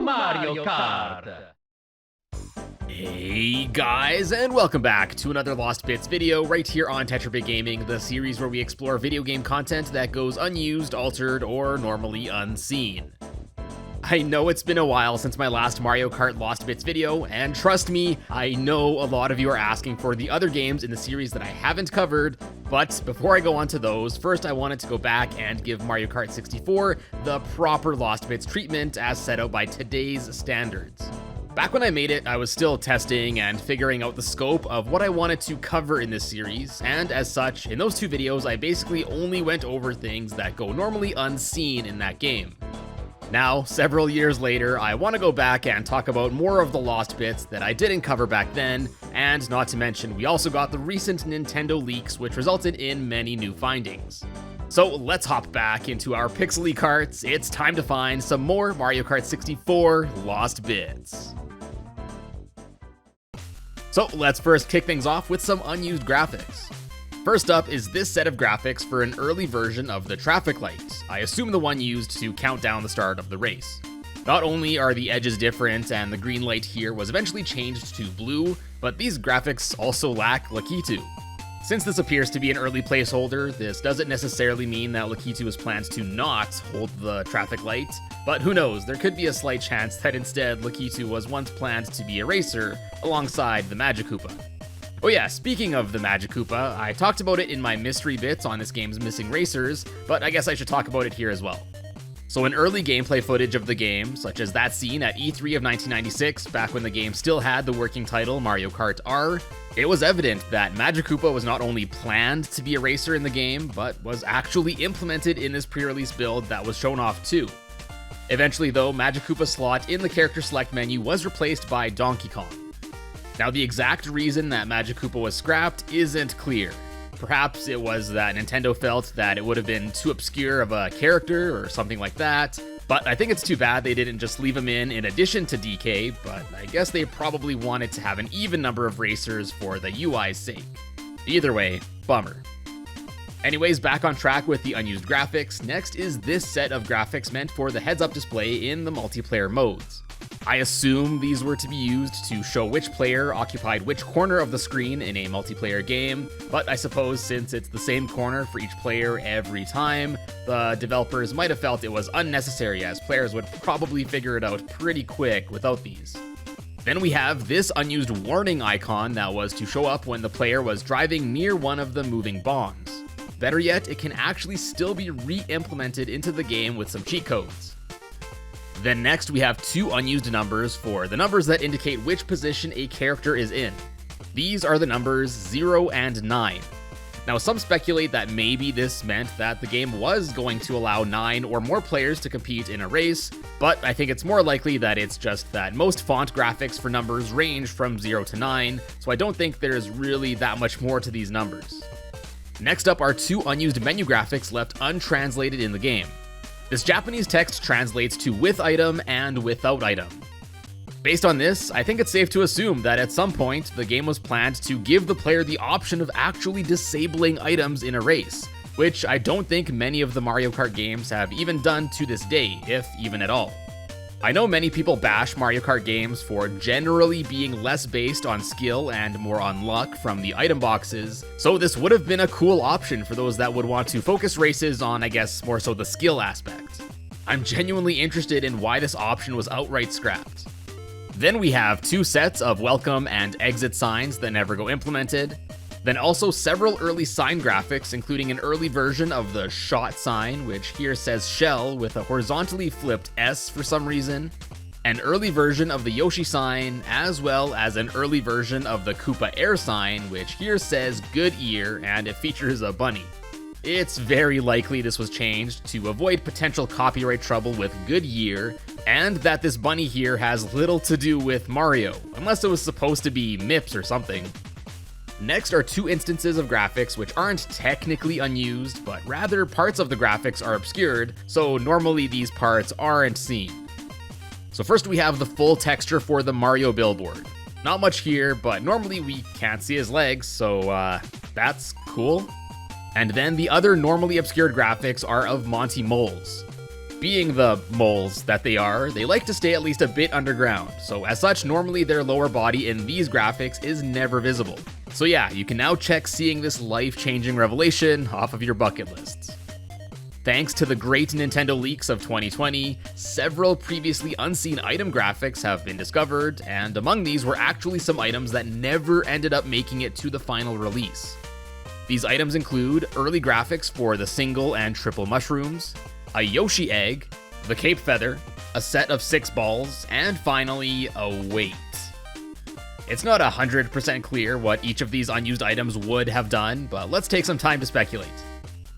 Mario Kart! Hey guys, and welcome back to another Lost Bits video right here on TetraBitGaming, the series where we explore video game content that goes unused, altered, or normally unseen. I know it's been a while since my last Mario Kart Lost Bits video, and trust me, I know a lot of you are asking for the other games in the series that I haven't covered, but before I go on to those, first I wanted to go back and give Mario Kart 64 the proper Lost Bits treatment as set out by today's standards. Back when I made it, I was still testing and figuring out the scope of what I wanted to cover in this series, and as such, in those two videos I basically only went over things that go normally unseen in that game. Now, several years later, I want to go back and talk about more of the Lost Bits that I didn't cover back then, and not to mention, we also got the recent Nintendo leaks which resulted in many new findings. So let's hop back into our pixely carts. It's time to find some more Mario Kart 64 Lost Bits. So let's first kick things off with some unused graphics. First up is this set of graphics for an early version of the traffic light, I assume the one used to count down the start of the race. Not only are the edges different and the green light here was eventually changed to blue, but these graphics also lack Lakitu. Since this appears to be an early placeholder, this doesn't necessarily mean that Lakitu is planned to not hold the traffic light, but who knows, there could be a slight chance that instead Lakitu was once planned to be a racer alongside the Magikoopa. Oh yeah, speaking of the Magikoopa, I talked about it in my mystery bits on this game's missing racers, but I guess I should talk about it here as well. So in early gameplay footage of the game, such as that scene at E3 of 1996, back when the game still had the working title Mario Kart R, it was evident that Magikoopa was not only planned to be a racer in the game, but was actually implemented in this pre-release build that was shown off too. Eventually though, Magikoopa's slot in the character select menu was replaced by Donkey Kong. Now the exact reason that Magikoopa was scrapped isn't clear. Perhaps it was that Nintendo felt that it would have been too obscure of a character or something like that, but I think it's too bad they didn't just leave him in addition to DK, but I guess they probably wanted to have an even number of racers for the UI's sake. Either way, bummer. Anyways, back on track with the unused graphics, next is this set of graphics meant for the heads-up display in the multiplayer modes. I assume these were to be used to show which player occupied which corner of the screen in a multiplayer game, but I suppose since it's the same corner for each player every time, the developers might have felt it was unnecessary as players would probably figure it out pretty quick without these. Then we have this unused warning icon that was to show up when the player was driving near one of the moving bombs. Better yet, it can actually still be re-implemented into the game with some cheat codes. Then next we have two unused numbers for the numbers that indicate which position a character is in. These are the numbers 0 and 9. Now some speculate that maybe this meant that the game was going to allow 9 or more players to compete in a race, but I think it's more likely that it's just that most font graphics for numbers range from 0 to 9, so I don't think there's really that much more to these numbers. Next up are two unused menu graphics left untranslated in the game. This Japanese text translates to with item and without item. Based on this, I think it's safe to assume that at some point, the game was planned to give the player the option of actually disabling items in a race, which I don't think many of the Mario Kart games have even done to this day, if even at all. I know many people bash Mario Kart games for generally being less based on skill and more on luck from the item boxes, so this would have been a cool option for those that would want to focus races on, I guess, more so the skill aspect. I'm genuinely interested in why this option was outright scrapped. Then we have two sets of welcome and exit signs that never go implemented. Then also several early sign graphics, including an early version of the shot sign, which here says shell with a horizontally flipped S for some reason, an early version of the Yoshi sign, as well as an early version of the Koopa Air sign, which here says good ear and it features a bunny. It's very likely this was changed to avoid potential copyright trouble with Goodyear, and that this bunny here has little to do with Mario, unless it was supposed to be Mips or something. Next are two instances of graphics which aren't technically unused, but rather parts of the graphics are obscured, so normally these parts aren't seen. So first we have the full texture for the Mario billboard. Not much here, but normally we can't see his legs, so that's cool. And then the other normally obscured graphics are of Monty Moles. Being the moles that they are, they like to stay at least a bit underground, so as such, normally their lower body in these graphics is never visible. So yeah, you can now check seeing this life-changing revelation off of your bucket lists. Thanks to the great Nintendo leaks of 2020, several previously unseen item graphics have been discovered, and among these were actually some items that never ended up making it to the final release. These items include early graphics for the single and triple mushrooms, a Yoshi egg, the cape feather, a set of 6 balls, and finally, a weight. It's not 100% clear what each of these unused items would have done, but let's take some time to speculate.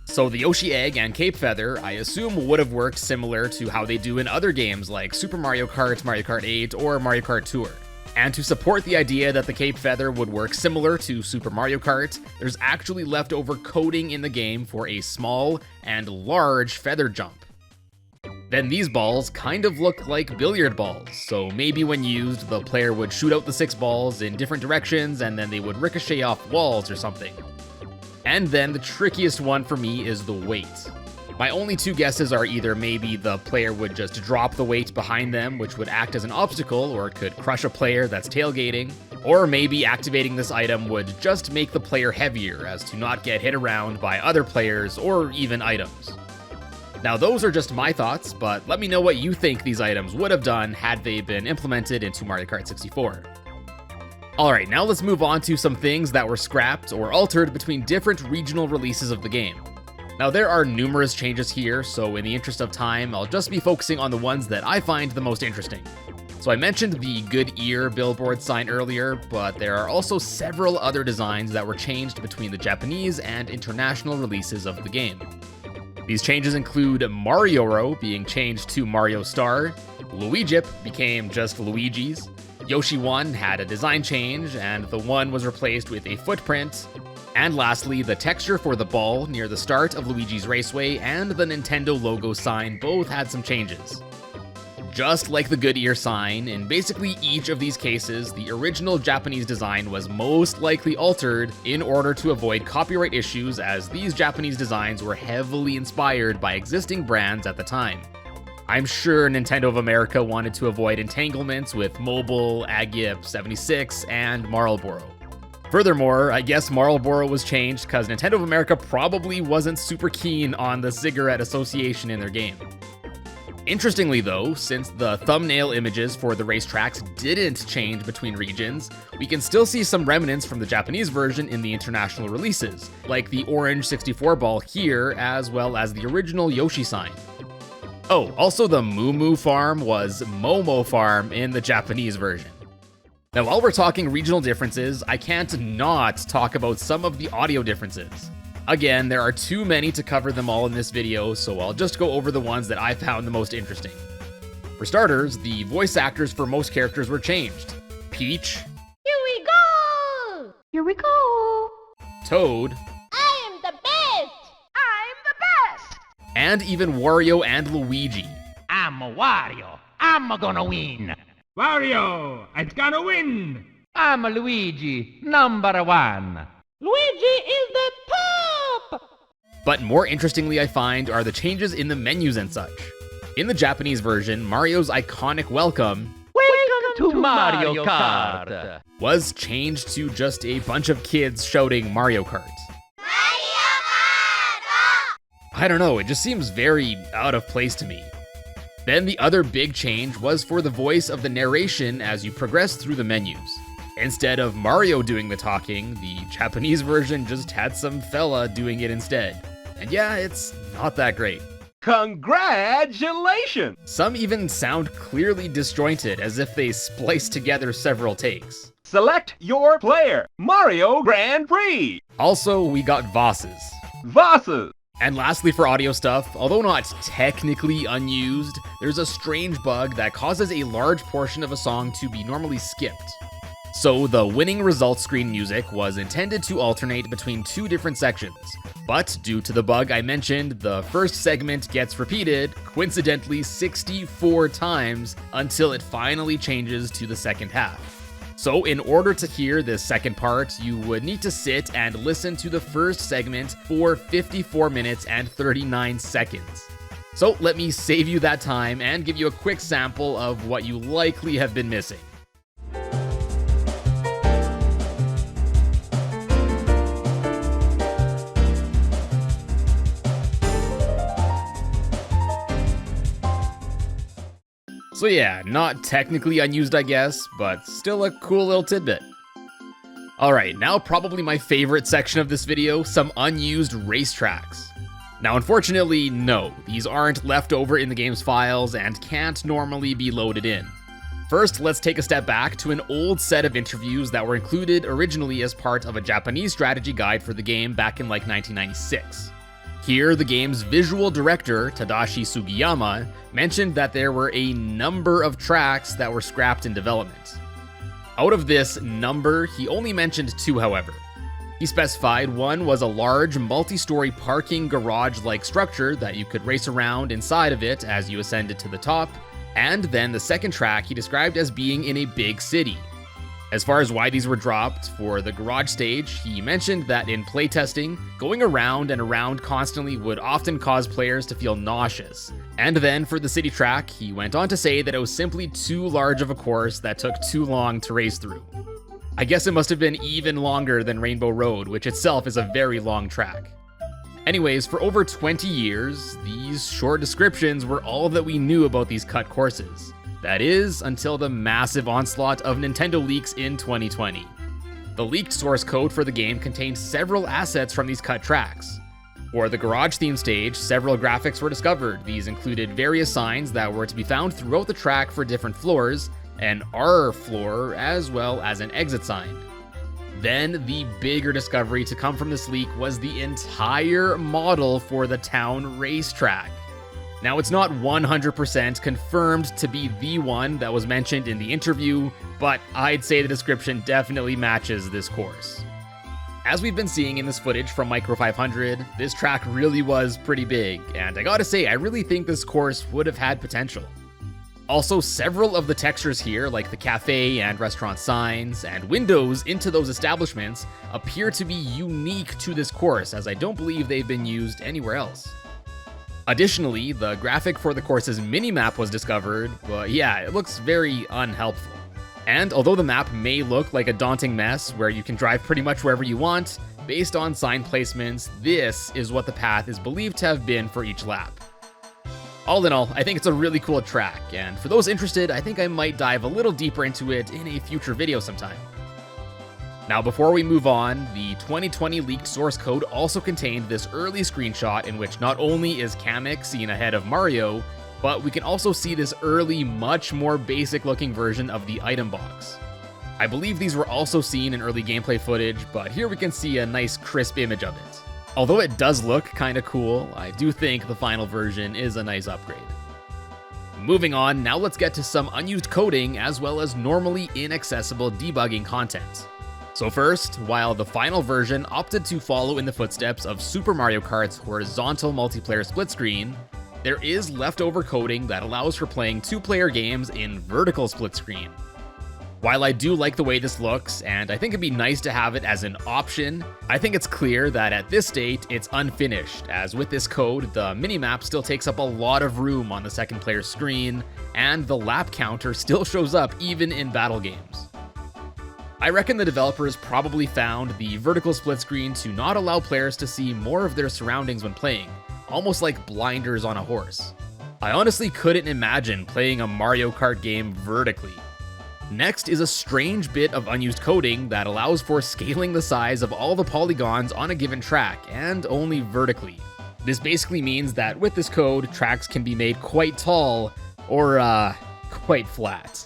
So the Yoshi egg and cape feather, I assume, would have worked similar to how they do in other games like Super Mario Kart, Mario Kart 8, or Mario Kart Tour. And to support the idea that the cape feather would work similar to Super Mario Kart, there's actually leftover coding in the game for a small and large feather jump. Then these balls kind of look like billiard balls, so maybe when used, the player would shoot out the 6 balls in different directions and then they would ricochet off walls or something. And then the trickiest one for me is the weight. My only 2 guesses are either maybe the player would just drop the weight behind them, which would act as an obstacle or could crush a player that's tailgating, or maybe activating this item would just make the player heavier as to not get hit around by other players or even items. Now those are just my thoughts, but let me know what you think these items would have done had they been implemented into Mario Kart 64. Alright, now let's move on to some things that were scrapped or altered between different regional releases of the game. Now there are numerous changes here, so in the interest of time, I'll just be focusing on the ones that I find the most interesting. So I mentioned the Good Ear billboard sign earlier, but there are also several other designs that were changed between the Japanese and international releases of the game. These changes include Mario-ro being changed to Mario Star, Luigi became just Luigi's, Yoshi 1 had a design change, and the 1 was replaced with a footprint, and lastly, the texture for the ball near the start of Luigi's Raceway and the Nintendo logo sign both had some changes. Just like the Good Ear sign, in basically each of these cases, the original Japanese design was most likely altered in order to avoid copyright issues, as these Japanese designs were heavily inspired by existing brands at the time. I'm sure Nintendo of America wanted to avoid entanglements with Mobile, Agip 76, and Marlboro. Furthermore, I guess Marlboro was changed because Nintendo of America probably wasn't super keen on the cigarette association in their game. Interestingly though, since the thumbnail images for the racetracks didn't change between regions, we can still see some remnants from the Japanese version in the international releases, like the orange 64 ball here, as well as the original Yoshi sign. Oh, also the Moo Moo Farm was Momo Farm in the Japanese version. Now, while we're talking regional differences, I can't not talk about some of the audio differences. Again, there are too many to cover them all in this video, so I'll just go over the ones that I found the most interesting. For starters, the voice actors for most characters were changed. Peach. Here we go! Here we go! Toad. I am the best! I'm the best! And even Wario and Luigi. I'm a Wario. I'm gonna win. Wario, it's gonna win! I'm a Luigi, number 1. Luigi is the top! But more interestingly, I find, are the changes in the menus and such. In the Japanese version, Mario's iconic welcome, Welcome to Mario Kart, was changed to just a bunch of kids shouting Mario Kart. I don't know, it just seems very out of place to me. Then the other big change was for the voice of the narration as you progress through the menus. Instead of Mario doing the talking, the Japanese version just had some fella doing it instead. And yeah, it's not that great. Congratulations! Some even sound clearly disjointed, as if they spliced together several takes. Select your player, Mario Grand Prix! Also, we got Vosses. Vosses! And lastly, for audio stuff, although not technically unused, there's a strange bug that causes a large portion of a song to be normally skipped. So the winning results screen music was intended to alternate between 2 different sections, but due to the bug I mentioned, the first segment gets repeated, coincidentally 64 times, until it finally changes to the second half. So in order to hear this second part, you would need to sit and listen to the first segment for 54 minutes and 39 seconds. So let me save you that time and give you a quick sample of what you likely have been missing. So yeah, not technically unused I guess, but still a cool little tidbit. Alright, now probably my favorite section of this video, some unused racetracks. Now unfortunately, no, these aren't left over in the game's files and can't normally be loaded in. First, let's take a step back to an old set of interviews that were included originally as part of a Japanese strategy guide for the game back in like 1996. Here, the game's visual director, Tadashi Sugiyama, mentioned that there were a number of tracks that were scrapped in development. Out of this number, he only mentioned 2, however. He specified one was a large, multi-story parking garage-like structure that you could race around inside of it as you ascended to the top, and then the second track he described as being in a big city. As far as why these were dropped, for the garage stage, he mentioned that in playtesting, going around and around constantly would often cause players to feel nauseous. And then for the city track, he went on to say that it was simply too large of a course that took too long to race through. I guess it must have been even longer than Rainbow Road, which itself is a very long track. Anyways, for over 20 years, these short descriptions were all that we knew about these cut courses. That is, until the massive onslaught of Nintendo leaks in 2020. The leaked source code for the game contained several assets from these cut tracks. For the garage theme stage, several graphics were discovered. These included various signs that were to be found throughout the track for different floors, an R floor, as well as an exit sign. Then, the bigger discovery to come from this leak was the entire model for the town racetrack. Now, it's not 100% confirmed to be the one that was mentioned in the interview, but I'd say the description definitely matches this course. As we've been seeing in this footage from Micro 500, this track really was pretty big, and I gotta say, I really think this course would have had potential. Also, several of the textures here, like the cafe and restaurant signs, and windows into those establishments, appear to be unique to this course, as I don't believe they've been used anywhere else. Additionally, the graphic for the course's minimap was discovered, but yeah, it looks very unhelpful. And although the map may look like a daunting mess where you can drive pretty much wherever you want, based on sign placements, this is what the path is believed to have been for each lap. All in all, I think it's a really cool track, and for those interested, I think I might dive a little deeper into it in a future video sometime. Now, before we move on, the 2020 leaked source code also contained this early screenshot in which not only is Kamek seen ahead of Mario, but we can also see this early, much more basic looking version of the item box. I believe these were also seen in early gameplay footage, but here we can see a nice crisp image of it. Although it does look kinda cool, I do think the final version is a nice upgrade. Moving on, now let's get to some unused coding as well as normally inaccessible debugging content. So first, while the final version opted to follow in the footsteps of Super Mario Kart's horizontal multiplayer split screen, there is leftover coding that allows for playing 2-player games in vertical split screen. While I do like the way this looks, and I think it'd be nice to have it as an option, I think it's clear that at this state, it's unfinished, as with this code, the minimap still takes up a lot of room on the second player's screen, and the lap counter still shows up even in battle games. I reckon the developers probably found the vertical split screen to not allow players to see more of their surroundings when playing, almost like blinders on a horse. I honestly couldn't imagine playing a Mario Kart game vertically. Next is a strange bit of unused coding that allows for scaling the size of all the polygons on a given track, and only vertically. This basically means that with this code, tracks can be made quite tall, or quite flat.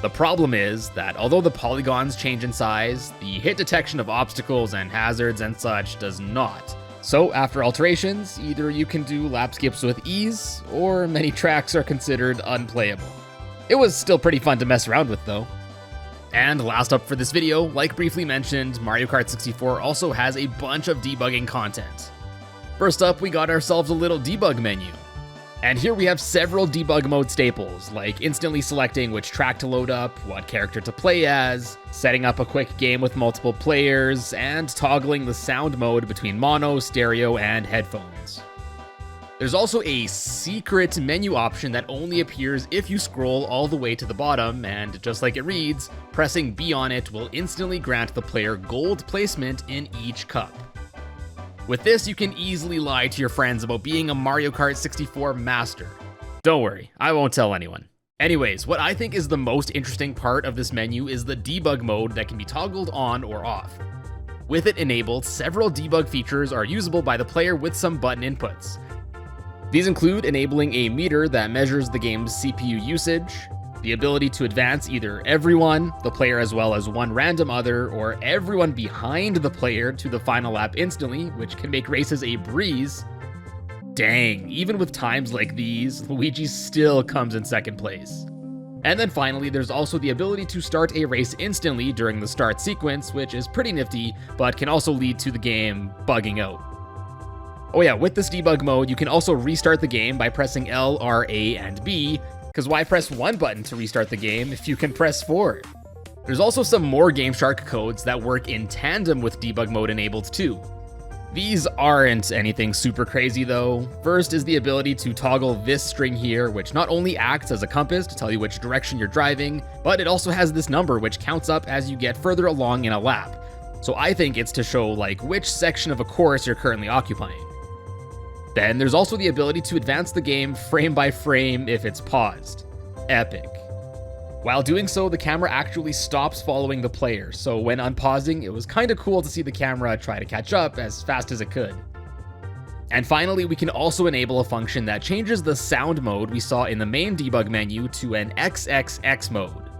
The problem is that although the polygons change in size, the hit detection of obstacles and hazards and such does not. So after alterations, either you can do lap skips with ease, or many tracks are considered unplayable. It was still pretty fun to mess around with though. And last up for this video, like briefly mentioned, Mario Kart 64 also has a bunch of debugging content. First up, we got ourselves a little debug menu. And here we have several debug mode staples, like instantly selecting which track to load up, what character to play as, setting up a quick game with multiple players, and toggling the sound mode between mono, stereo, and headphones. There's also a secret menu option that only appears if you scroll all the way to the bottom, and just like it reads, pressing B on it will instantly grant the player gold placement in each cup. With this, you can easily lie to your friends about being a Mario Kart 64 master. Don't worry, I won't tell anyone. Anyways, what I think is the most interesting part of this menu is the debug mode that can be toggled on or off. With it enabled, several debug features are usable by the player with some button inputs. These include enabling a meter that measures the game's CPU usage, the ability to advance either everyone, the player as well as one random other, or everyone behind the player to the final lap instantly, which can make races a breeze. Dang, even with times like these, Luigi still comes in second place. And then finally, there's also the ability to start a race instantly during the start sequence, which is pretty nifty, but can also lead to the game bugging out. Oh yeah, with this debug mode, you can also restart the game by pressing L, R, A, and B, because why press one button to restart the game if you can press 4? There's also some more GameShark codes that work in tandem with debug mode enabled too. These aren't anything super crazy though. First is the ability to toggle this string here, which not only acts as a compass to tell you which direction you're driving, but it also has this number which counts up as you get further along in a lap. So I think it's to show like which section of a course you're currently occupying. Then there's also the ability to advance the game frame by frame if it's paused. Epic. While doing so, the camera actually stops following the player, so when unpausing, it was kinda cool to see the camera try to catch up as fast as it could. And finally, we can also enable a function that changes the sound mode we saw in the main debug menu to an XXX mode.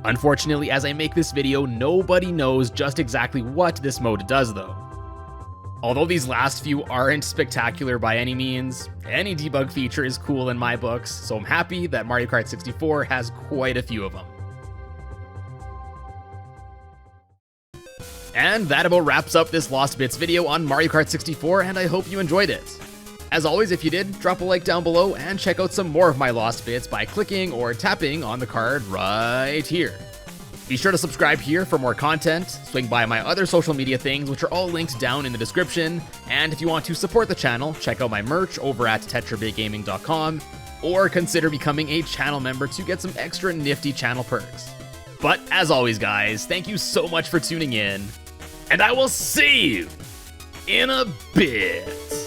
Unfortunately, as I make this video, nobody knows just exactly what this mode does though. Although these last few aren't spectacular by any means, any debug feature is cool in my books, so I'm happy that Mario Kart 64 has quite a few of them. And that about wraps up this Lost Bits video on Mario Kart 64, and I hope you enjoyed it. As always, if you did, drop a like down below and check out some more of my Lost Bits by clicking or tapping on the card right here. Be sure to subscribe here for more content, swing by my other social media things which are all linked down in the description, and if you want to support the channel, check out my merch over at TetraBitGaming.com, or consider becoming a channel member to get some extra nifty channel perks. But as always guys, thank you so much for tuning in, and I will see you in a bit.